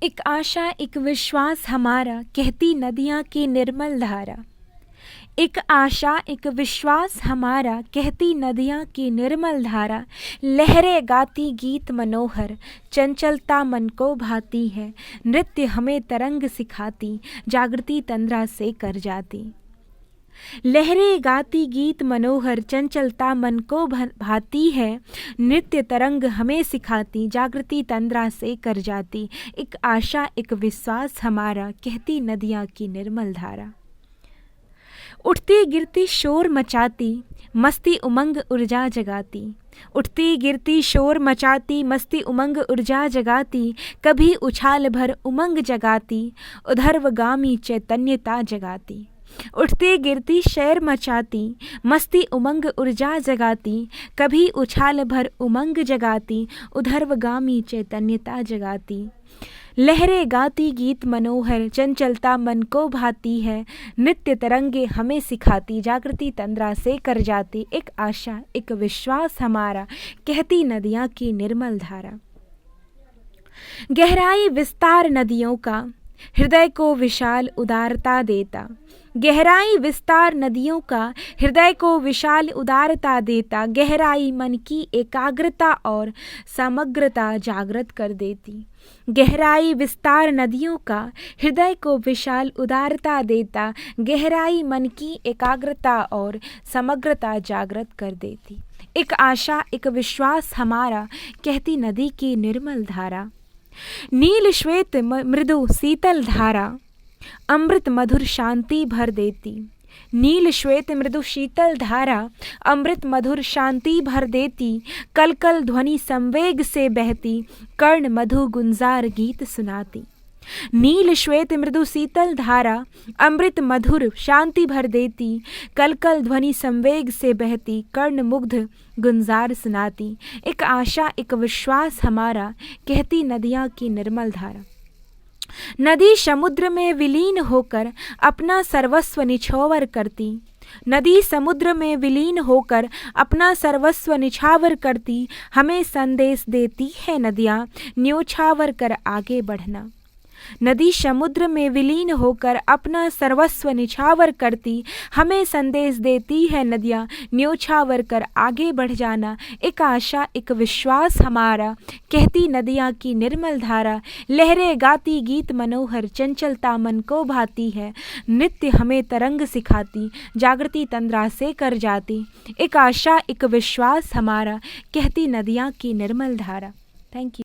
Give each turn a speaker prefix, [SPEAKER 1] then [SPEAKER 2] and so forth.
[SPEAKER 1] एक आशा एक विश्वास हमारा, कहती नदियाँ की निर्मल धारा। एक आशा एक विश्वास हमारा, कहती नदियाँ की निर्मल धारा। लहरें गाती गीत मनोहर, चंचलता मन को भाती है। नृत्य हमें तरंग सिखाती, जागृति तंद्रा से कर जाती। लहरें गाती गीत मनोहर, चंचलता मन को भाती है। नृत्य तरंग हमें सिखाती, जागृति तंद्रा से कर जाती। एक आशा एक विश्वास हमारा, कहती नदियाँ की निर्मल धारा। उठती गिरती शोर मचाती, मस्ती उमंग ऊर्जा जगाती। उठती गिरती शोर मचाती, मस्ती उमंग ऊर्जा जगाती। कभी उछाल भर उमंग जगाती, उधर्वगामी चैतन्यता जगाती। उठती गिरती शैर मचाती, मस्ती उमंग ऊर्जा जगाती। कभी उछाल भर उमंग जगाती, उधर्वगामी चैतन्यता जगाती। लहरें गाती गीत मनोहर, चंचलता मन को भाती है। नृत्य तरंगे हमें सिखाती, जागृति तंद्रा से कर जाती। एक आशा एक विश्वास हमारा, कहती नदियाँ की निर्मल धारा। गहराई विस्तार नदियों का, हृदय को विशाल उदारता देता। गहराई विस्तार नदियों का, हृदय को विशाल उदारता देता। गहराई मन की एकाग्रता और समग्रता जागृत कर देती। गहराई विस्तार नदियों का, हृदय को विशाल उदारता देता। गहराई मन की एकाग्रता और समग्रता जागृत कर देती। एक आशा एक विश्वास हमारा, कहती नदी की निर्मल धारा। नील श्वेत मृदु शीतल धारा, अमृत मधुर शांति भर देती। नील श्वेत मृदु शीतल धारा, अमृत मधुर शांति भर देती। कल कल ध्वनि संवेग से बहती, कर्ण मधु गुंजार गीत सुनाती। नील श्वेत मृदु शीतल धारा, अमृत मधुर शांति भर देती। कल कल ध्वनि संवेग से बहती, कर्ण मुग्ध गुंजार सुनाती। एक आशा एक विश्वास हमारा, कहती नदियाँ की निर्मल धारा। नदी समुद्र में विलीन होकर अपना सर्वस्व निछावर करती। नदी समुद्र में विलीन होकर अपना सर्वस्व निछावर करती। हमें संदेश देती है नदियाँ, न्योछावर कर आगे बढ़ना। नदी समुद्र में विलीन होकर अपना सर्वस्व निछावर करती। हमें संदेश देती है नदियाँ, न्योछावर कर आगे बढ़ जाना। एक आशा एक विश्वास हमारा, कहती नदियाँ की निर्मल धारा। लहरें गाती गीत मनोहर, चंचलता मन को भाती है। नृत्य हमें तरंग सिखाती, जागृति तंद्रा से कर जाती। एक आशा एक विश्वास हमारा, कहती नदियाँ की निर्मल धारा। Thank you.